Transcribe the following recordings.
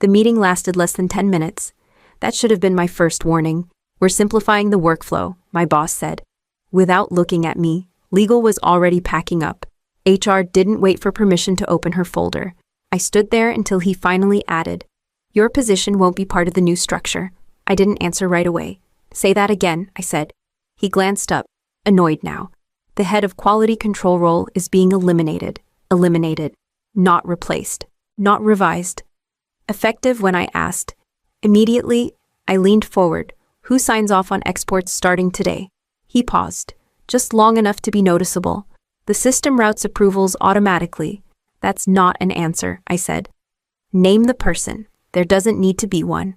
The meeting lasted less than 10 minutes. That should have been my first warning. We're simplifying the workflow, my boss said. Without looking at me, legal was already packing up. HR didn't wait for permission to open her folder. I stood there until he finally added, "Your position won't be part of the new structure." I didn't answer right away. "Say that again," I said. He glanced up, annoyed now. "The head of quality control role is being eliminated. Eliminated. Not replaced. Not revised." Effective when I asked. Immediately, I leaned forward. "Who signs off on exports starting today?" He paused, just long enough to be noticeable. "The system routes approvals automatically." "That's not an answer," I said. "Name the person. There doesn't need to be one."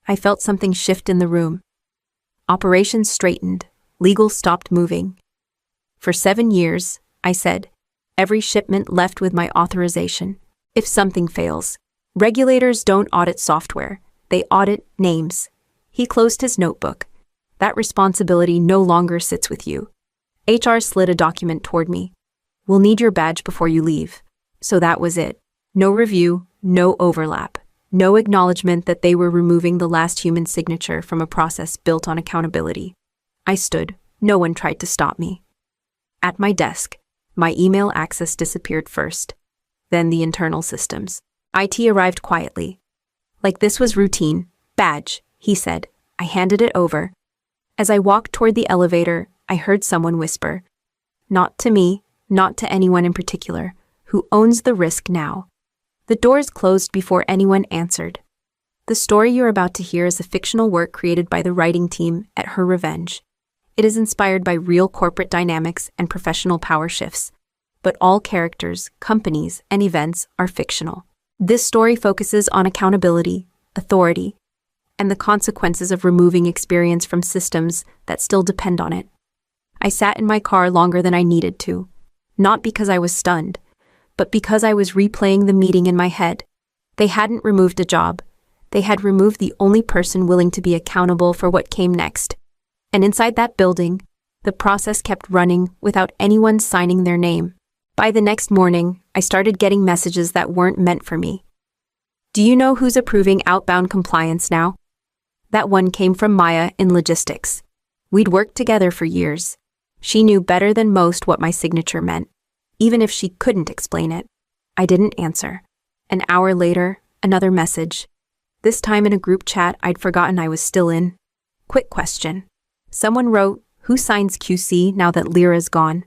I felt something shift in the room. Operations straightened. Legal stopped moving. "For 7 years," I said, "every shipment left with my authorization. If something fails, regulators don't audit software. They audit names." He closed his notebook. "That responsibility no longer sits with you." HR slid a document toward me. "We'll need your badge before you leave." So that was it. No review, no overlap, no acknowledgement that they were removing the last human signature from a process built on accountability. I stood. No one tried to stop me. At my desk, my email access disappeared first. Then the internal systems. IT arrived quietly. "Like this was routine. Badge," he said. I handed it over. As I walked toward the elevator, I heard someone whisper. "Not to me, not to anyone in particular. Who owns the risk now?" The doors closed before anyone answered. The story you're about to hear is a fictional work created by the writing team at Her Revenge. It is inspired by real corporate dynamics and professional power shifts, but all characters, companies, and events are fictional. This story focuses on accountability, authority, and the consequences of removing experience from systems that still depend on it. I sat in my car longer than I needed to, not because I was stunned, but because I was replaying the meeting in my head. They hadn't removed a job. They had removed the only person willing to be accountable for what came next. And inside that building, the process kept running without anyone signing their name. By the next morning, I started getting messages that weren't meant for me. "Do you know who's approving outbound compliance now?" That one came from Maya in logistics. We'd worked together for years. She knew better than most what my signature meant, even if she couldn't explain it. I didn't answer. An hour later, another message. This time in a group chat I'd forgotten I was still in. Quick question. Someone wrote, "Who signs QC now that Lyra's gone?"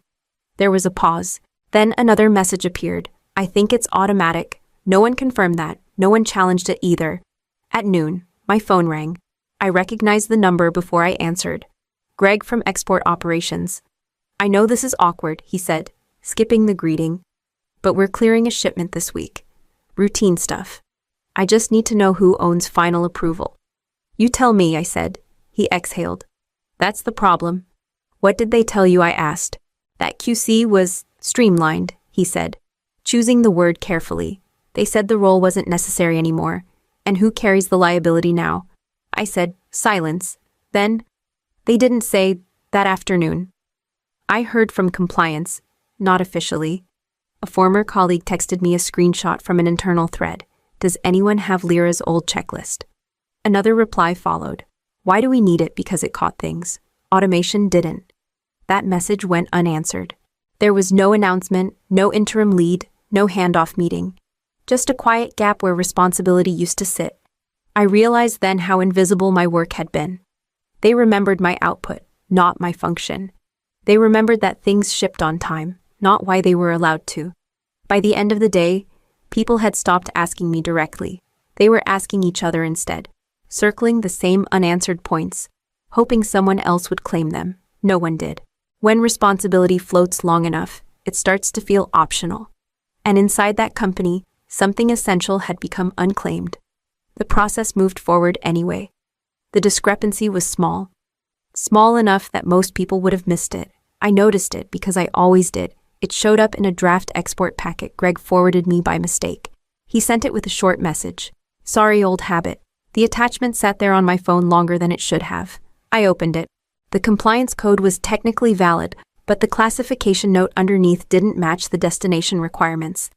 There was a pause. Then another message appeared. "I think it's automatic." No one confirmed that. No one challenged it either. At noon, my phone rang. I recognized the number before I answered. Greg from Export Operations. "I know this is awkward," he said, skipping the greeting, "but we're clearing a shipment this week. Routine stuff. I just need to know who owns final approval." "You tell me," I said. He exhaled. "That's the problem." "What did they tell you?" I asked. "That QC was streamlined," he said, choosing the word carefully. "They said the role wasn't necessary anymore. And who carries the liability now?" I said, "Silence." Then, they didn't say that afternoon. I heard from compliance, not officially. A former colleague texted me a screenshot from an internal thread. "Does anyone have Lyra's old checklist?" Another reply followed. "Why do we need it? Because it caught things. Automation didn't." That message went unanswered. There was no announcement, no interim lead, no handoff meeting. Just a quiet gap where responsibility used to sit. I realized then how invisible my work had been. They remembered my output, not my function. They remembered that things shipped on time, not why they were allowed to. By the end of the day, people had stopped asking me directly. They were asking each other instead, circling the same unanswered points, hoping someone else would claim them. No one did. When responsibility floats long enough, it starts to feel optional. And inside that company, something essential had become unclaimed. The process moved forward anyway. The discrepancy was small. Small enough that most people would have missed it. I noticed it because I always did. It showed up in a draft export packet Greg forwarded me by mistake. He sent it with a short message. "Sorry, old habit." The attachment sat there on my phone longer than it should have. I opened it. The compliance code was technically valid, but the classification note underneath didn't match the destination requirements.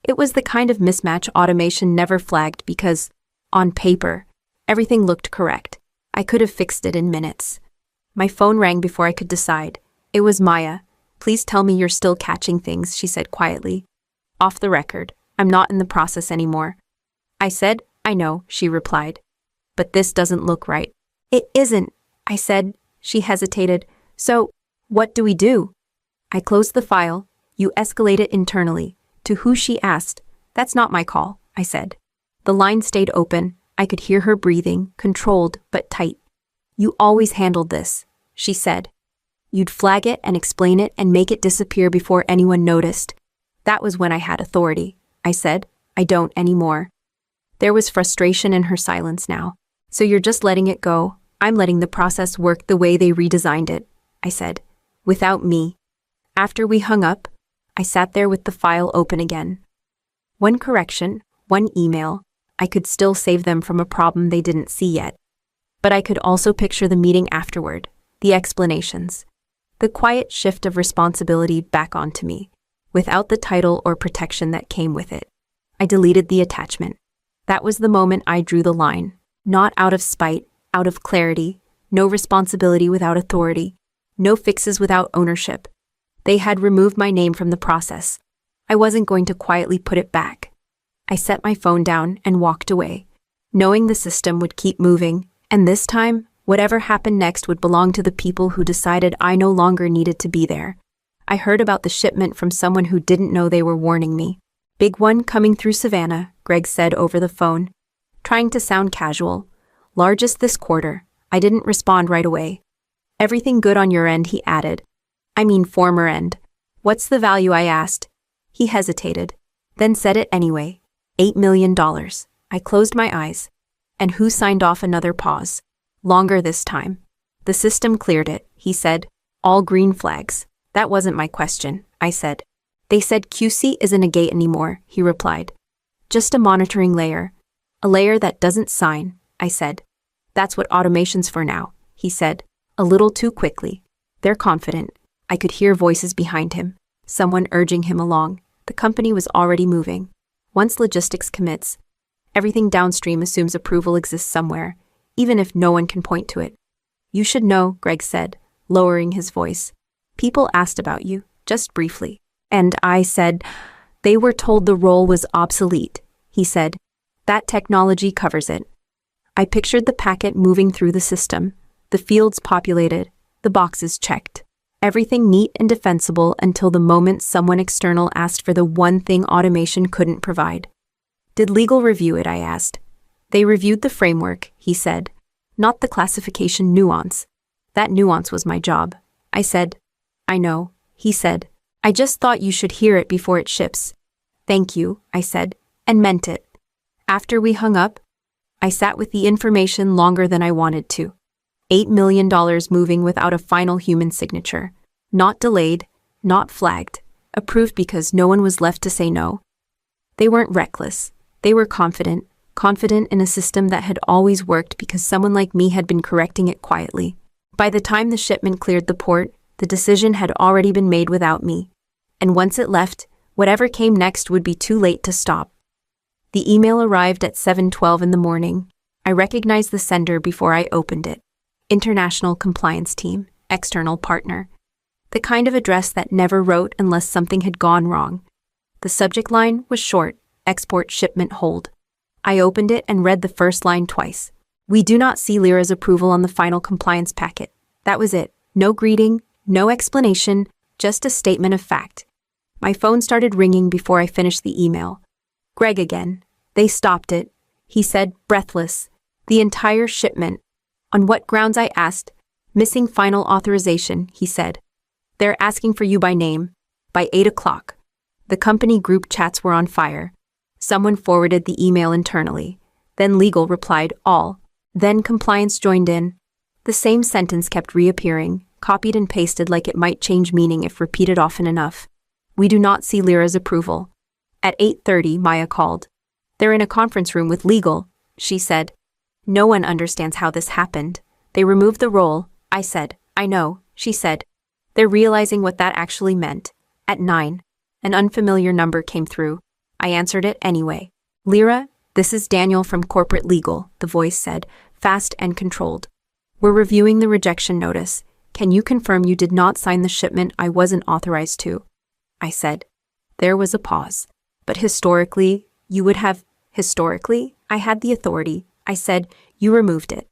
It was the kind of mismatch automation never flagged because, On paper, everything looked correct. I could have fixed it in minutes. My phone rang before I could decide. It was Maya. "Please tell me you're still catching things," she said quietly. "Off the record, I'm not in the process anymore." I said, "I know," she replied. "But this doesn't look right." "It isn't," I said. She hesitated. "So, what do we do?" I closed the file. "You escalate it internally." To who, she asked. "That's not my call," I said. The line stayed open. I could hear her breathing, controlled but tight. "You always handled this," she said. "You'd flag it and explain it and make it disappear before anyone noticed." "That was when I had authority," I said. "I don't anymore." There was frustration in her silence now. "So you're just letting it go?" "I'm letting the process work the way they redesigned it," I said. "Without me." After we hung up, I sat there with the file open again. One correction, one email. I could still save them from a problem they didn't see yet. But I could also picture the meeting afterward, the explanations, the quiet shift of responsibility back onto me, without the title or protection that came with it. I deleted the attachment. That was the moment I drew the line. Not out of spite, out of clarity, no responsibility without authority, no fixes without ownership. They had removed my name from the process. I wasn't going to quietly put it back. I set my phone down and walked away, knowing the system would keep moving, and this time, whatever happened next would belong to the people who decided I no longer needed to be there. I heard about the shipment from someone who didn't know they were warning me. "Big one coming through Savannah," Greg said over the phone, trying to sound casual. "Largest this quarter." I didn't respond right away. "Everything good on your end," he added. "I mean former end." "What's the value?" I asked. He hesitated, then said it anyway. $8 million. I closed my eyes. And who signed off? Another pause. Longer this time. "The system cleared it," he said. "All green flags." "That wasn't my question," I said. "They said QC isn't a gate anymore," he replied. "Just a monitoring layer. A layer that doesn't sign," I said. "That's what automation's for now," he said, a little too quickly. "They're confident." I could hear voices behind him, someone urging him along. The company was already moving. Once logistics commits, everything downstream assumes approval exists somewhere, even if no one can point to it. "You should know," Greg said, lowering his voice. "People asked about you, just briefly." And I said, "They were told the role was obsolete," he said. "That technology covers it." I pictured the packet moving through the system, the fields populated, the boxes checked. Everything neat and defensible until the moment someone external asked for the one thing automation couldn't provide. "Did legal review it?" I asked. "They reviewed the framework," he said, "not the classification nuance." "That nuance was my job," I said. "I know," he said. "I just thought you should hear it before it ships." "Thank you," I said, and meant it. After we hung up, I sat with the information longer than I wanted to. $8 million moving without a final human signature. Not delayed, not flagged, approved because no one was left to say no. They weren't reckless. They were confident in a system that had always worked because someone like me had been correcting it quietly. By the time the shipment cleared the port, the decision had already been made without me. And once it left, whatever came next would be too late to stop. The email arrived at 7:12 in the morning. I recognized the sender before I opened it. International Compliance Team, external partner. The kind of address that never wrote unless something had gone wrong. The subject line was short, export shipment hold. I opened it and read the first line twice. "We do not see Lyra's approval on the final compliance packet." That was it. No greeting, no explanation, just a statement of fact. My phone started ringing before I finished the email. Greg again. "They stopped it," he said, breathless. "The entire shipment." "On what grounds?" I asked. "Missing final authorization," he said. "They're asking for you by name. By 8 o'clock. The company group chats were on fire. Someone forwarded the email internally. Then legal replied, all. Then compliance joined in. The same sentence kept reappearing, copied and pasted like it might change meaning if repeated often enough. "We do not see Lyra's approval." At 8:30, Maya called. "They're in a conference room with legal," she said. "No one understands how this happened. They removed the role," I said. "I know," she said. "They're realizing what that actually meant." At 9, an unfamiliar number came through. I answered it anyway. "Lyra, This is Daniel from Corporate Legal, the voice said, fast and controlled. We're reviewing the rejection notice. Can you confirm you did not sign the shipment I wasn't authorized to? I said. There was a pause. But historically, you would have. Historically, I had the authority. I said, you removed it.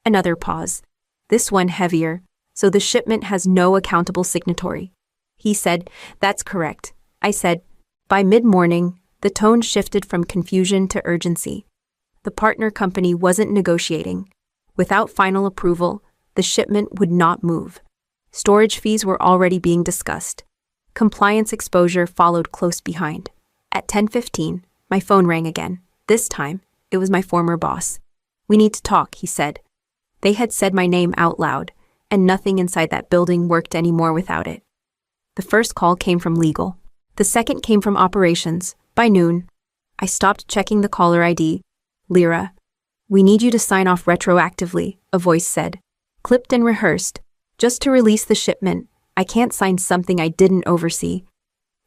Another pause. This one heavier. So the shipment has no accountable signatory. He said, that's correct. I said, by mid-morning, the tone shifted from confusion to urgency. The partner company wasn't negotiating. Without final approval, the shipment would not move. Storage fees were already being discussed. Compliance exposure followed close behind. At 10:15, my phone rang again. This time, it was my former boss. We need to talk, he said. They had said my name out loud, and nothing inside that building worked anymore without it. The first call came from legal. The second came from operations. By noon, I stopped checking the caller ID. Lyra, we need you to sign off retroactively, a voice said. Clipped and rehearsed. Just to release the shipment. I can't sign something I didn't oversee.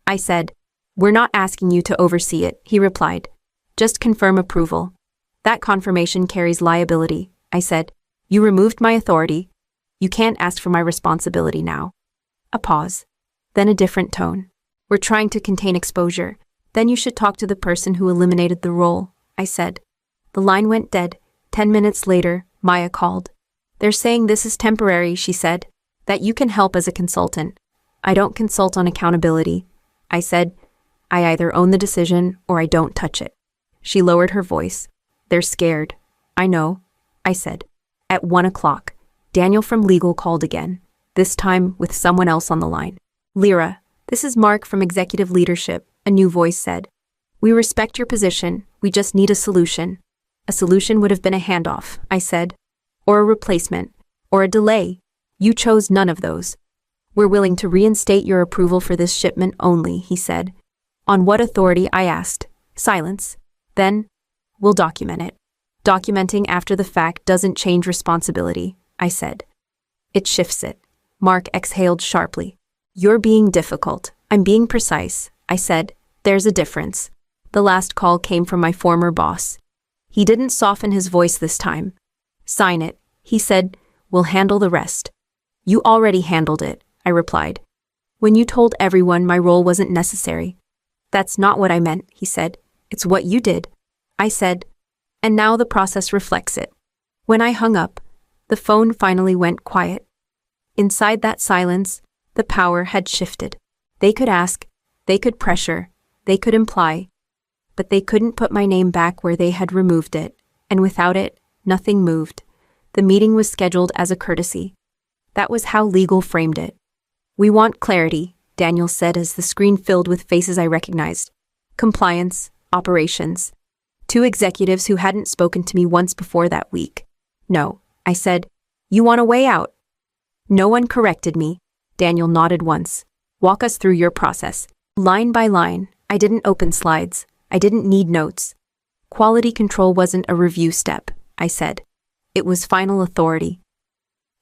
I said, we're not asking you to oversee it, he replied. Just confirm approval. That confirmation carries liability, I said. You removed my authority. You can't ask for my responsibility now. A pause. Then a different tone. We're trying to contain exposure. Then you should talk to the person who eliminated the role, I said. The line went dead. 10 minutes later, Maya called. They're saying this is temporary, she said. That you can help as a consultant. I don't consult on accountability. I said, I either own the decision or I don't touch it. She lowered her voice. They're scared. I know, I said. At 1 o'clock, Daniel from legal called again, this time with someone else on the line. Lyra, this is Mark from executive leadership, a new voice said. We respect your position. We just need a solution. A solution would have been a handoff, I said. Or a replacement. Or a delay. You chose none of those. We're willing to reinstate your approval for this shipment only, he said. On what authority, I asked. Silence. Then, we'll document it. Documenting after the fact doesn't change responsibility, I said. It shifts it. Mark exhaled sharply. You're being difficult. I'm being precise, I said. There's a difference. The last call came from my former boss. He didn't soften his voice this time. Sign it, he said. We'll handle the rest. You already handled it, I replied. When you told everyone my role wasn't necessary. That's not what I meant, he said. It's what you did. I said, and now the process reflects it. When I hung up, the phone finally went quiet. Inside that silence, the power had shifted. They could ask, they could pressure, they could imply, but they couldn't put my name back where they had removed it, and without it, nothing moved. The meeting was scheduled as a courtesy. That was how legal framed it. We want clarity, Daniel said as the screen filled with faces I recognized. Compliance, operations. 2 executives who hadn't spoken to me once before that week. No, I said. You want a way out? No one corrected me. Daniel nodded once. Walk us through your process. Line by line. I didn't open slides. I didn't need notes. Quality control wasn't a review step, I said. It was final authority.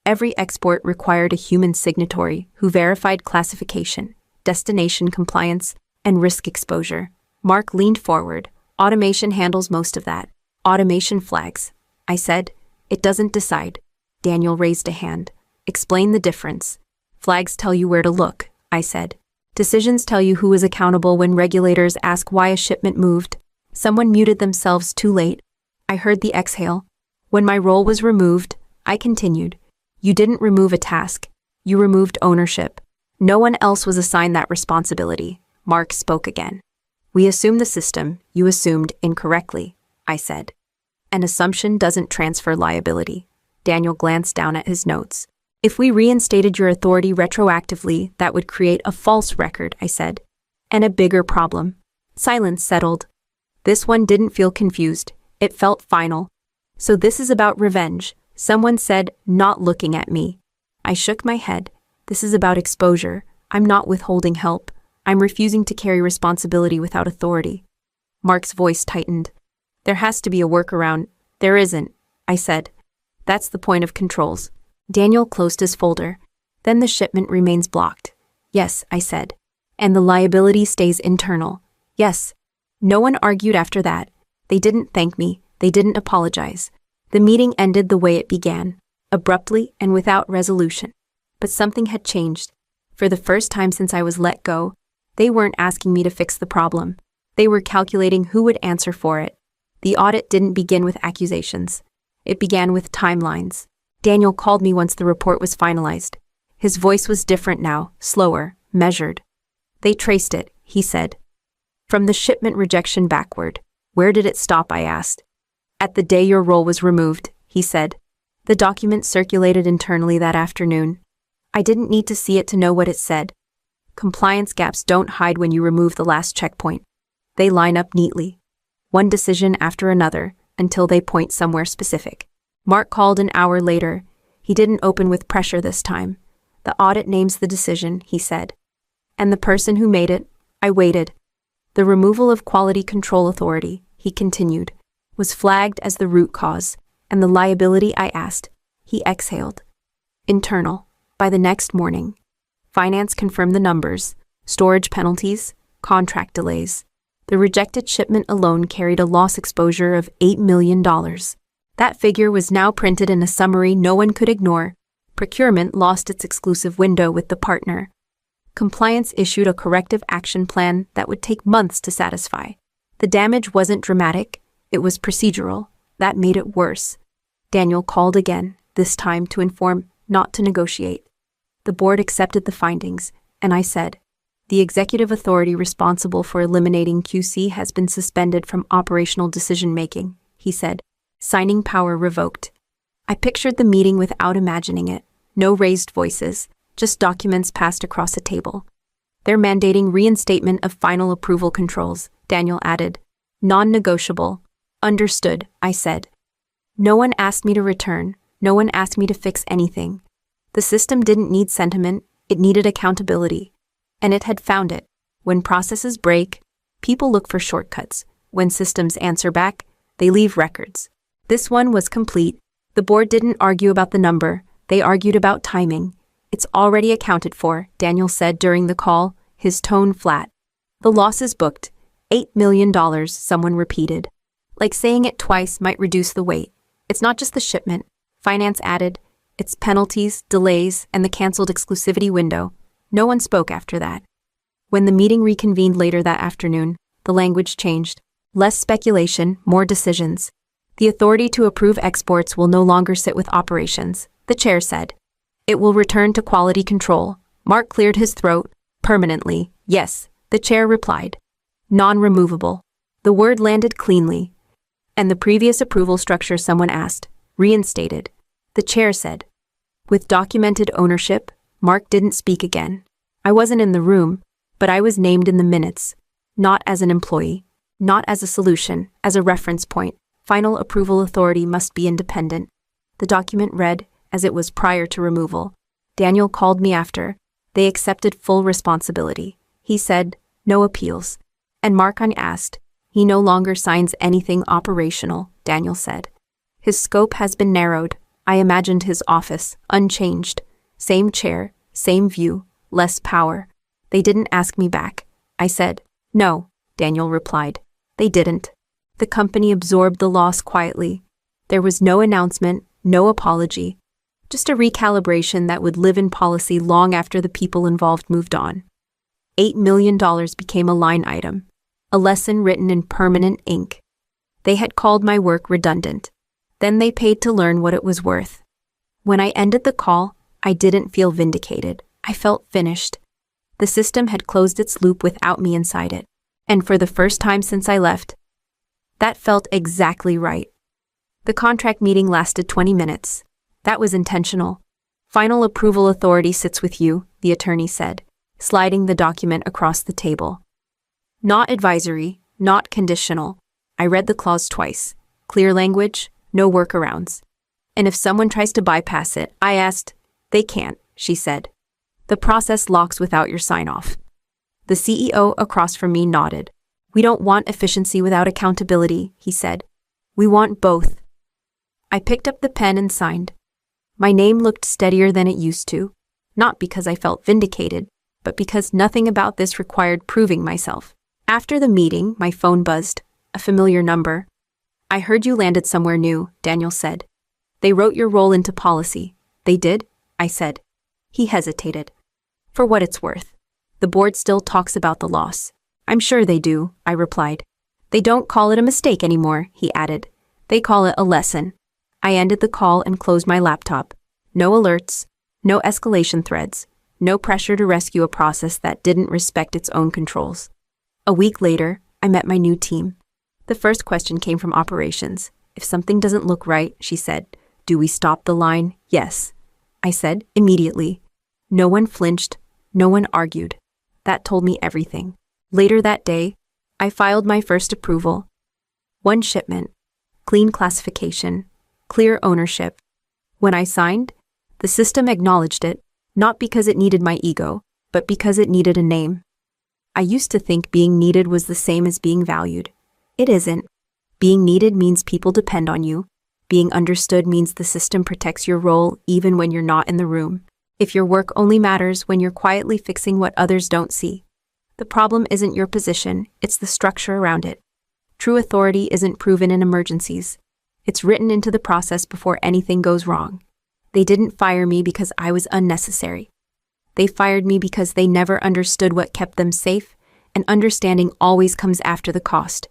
Every export required a human signatory who verified classification, destination compliance, and risk exposure. Mark leaned forward. Automation handles most of that. Automation flags. I said, it doesn't decide. Daniel raised a hand. Explain the difference. Flags tell you where to look, I said. Decisions tell you who is accountable when regulators ask why a shipment moved. Someone muted themselves too late. I heard the exhale. When my role was removed, I continued. You didn't remove a task. You removed ownership. No one else was assigned that responsibility. Mark spoke again. We assume the system. You assumed incorrectly, I said. An assumption doesn't transfer liability. Daniel glanced down at his notes. If we reinstated your authority retroactively, that would create a false record, I said. And a bigger problem. Silence settled. This one didn't feel confused. It felt final. So this is about revenge, someone said, not looking at me. I shook my head. This is about exposure. I'm not withholding help. I'm refusing to carry responsibility without authority. Mark's voice tightened. There has to be a workaround. There isn't, I said. That's the point of controls. Daniel closed his folder. Then the shipment remains blocked. Yes, I said. And the liability stays internal. Yes. No one argued after that. They didn't thank me. They didn't apologize. The meeting ended the way it began, abruptly and without resolution. But something had changed. For the first time since I was let go, they weren't asking me to fix the problem. They were calculating who would answer for it. The audit didn't begin with accusations. It began with timelines. Daniel called me once the report was finalized. His voice was different now, slower, measured. They traced it, he said. From the shipment rejection backward. Where did it stop, I asked. At the day your role was removed, he said. The document circulated internally that afternoon. I didn't need to see it to know what it said. Compliance gaps don't hide when you remove the last checkpoint. They line up neatly. One decision after another, until they point somewhere specific. Mark called an hour later. He didn't open with pressure this time. The audit names the decision, he said. And the person who made it, I waited. The removal of Quality Control Authority, he continued, was flagged as the root cause, and the liability I asked, he exhaled. Internal. By the next morning. Finance confirmed the numbers, storage penalties, contract delays. The rejected shipment alone carried a loss exposure of $8 million. That figure was now printed in a summary no one could ignore. Procurement lost its exclusive window with the partner. Compliance issued a corrective action plan that would take months to satisfy. The damage wasn't dramatic, it was procedural. That made it worse. Daniel called again, this time to inform, not to negotiate. The board accepted the findings, and I said, the executive authority responsible for eliminating QC has been suspended from operational decision-making, he said, signing power revoked. I pictured the meeting without imagining it. No raised voices, just documents passed across a table. They're mandating reinstatement of final approval controls, Daniel added. Non-negotiable. Understood, I said. No one asked me to return. No one asked me to fix anything. The system didn't need sentiment, it needed accountability. And it had found it. When processes break, people look for shortcuts. When systems answer back, they leave records. This one was complete. The board didn't argue about the number, they argued about timing. It's already accounted for, Daniel said during the call, his tone flat. The loss is booked. $8 million, someone repeated. Like saying it twice might reduce the weight. It's not just the shipment, finance added. It's penalties, delays, and the canceled exclusivity window. No one spoke after that. When the meeting reconvened later that afternoon, the language changed. Less speculation, more decisions. The authority to approve exports will no longer sit with operations, the chair said. It will return to quality control. Mark cleared his throat. Permanently, yes, the chair replied. Non-removable. The word landed cleanly. And the previous approval structure, someone asked, reinstated. The chair said. With documented ownership, Mark didn't speak again. I wasn't in the room, but I was named in the minutes. Not as an employee. Not as a solution, as a reference point. Final approval authority must be independent. The document read, as it was prior to removal. Daniel called me after. They accepted full responsibility. He said, no appeals. And Mark asked. He no longer signs anything operational, Daniel said. His scope has been narrowed. I imagined his office, unchanged. Same chair, same view, less power. They didn't ask me back. I said, no, Daniel replied. They didn't. The company absorbed the loss quietly. There was no announcement, no apology. Just a recalibration that would live in policy long after the people involved moved on. $8 million became a line item, a lesson written in permanent ink. They had called my work redundant. Then they paid to learn what it was worth. When I ended the call, I didn't feel vindicated. I felt finished. The system had closed its loop without me inside it. And for the first time since I left, that felt exactly right. The contract meeting lasted 20 minutes. That was intentional. Final approval authority sits with you, the attorney said, sliding the document across the table. Not advisory, not conditional. I read the clause twice. Clear language, no workarounds. And if someone tries to bypass it, I asked, they can't, she said. The process locks without your sign-off. The CEO across from me nodded. We don't want efficiency without accountability, he said. We want both. I picked up the pen and signed. My name looked steadier than it used to, not because I felt vindicated, but because nothing about this required proving myself. After the meeting, my phone buzzed, a familiar number. I heard you landed somewhere new, Daniel said. They wrote your role into policy. They did? I said. He hesitated. For what it's worth. The board still talks about the loss. I'm sure they do, I replied. They don't call it a mistake anymore, he added. They call it a lesson. I ended the call and closed my laptop. No alerts, no escalation threads, no pressure to rescue a process that didn't respect its own controls. A week later, I met my new team. The first question came from operations. If something doesn't look right, she said, do we stop the line? Yes. I said, immediately. No one flinched, no one argued. That told me everything. Later that day, I filed my first approval. 1 shipment, clean classification, clear ownership. When I signed, the system acknowledged it, not because it needed my ego, but because it needed a name. I used to think being needed was the same as being valued. It isn't. Being needed means people depend on you. Being understood means the system protects your role even when you're not in the room. If your work only matters when you're quietly fixing what others don't see. The problem isn't your position, it's the structure around it. True authority isn't proven in emergencies. It's written into the process before anything goes wrong. They didn't fire me because I was unnecessary. They fired me because they never understood what kept them safe, and understanding always comes after the cost.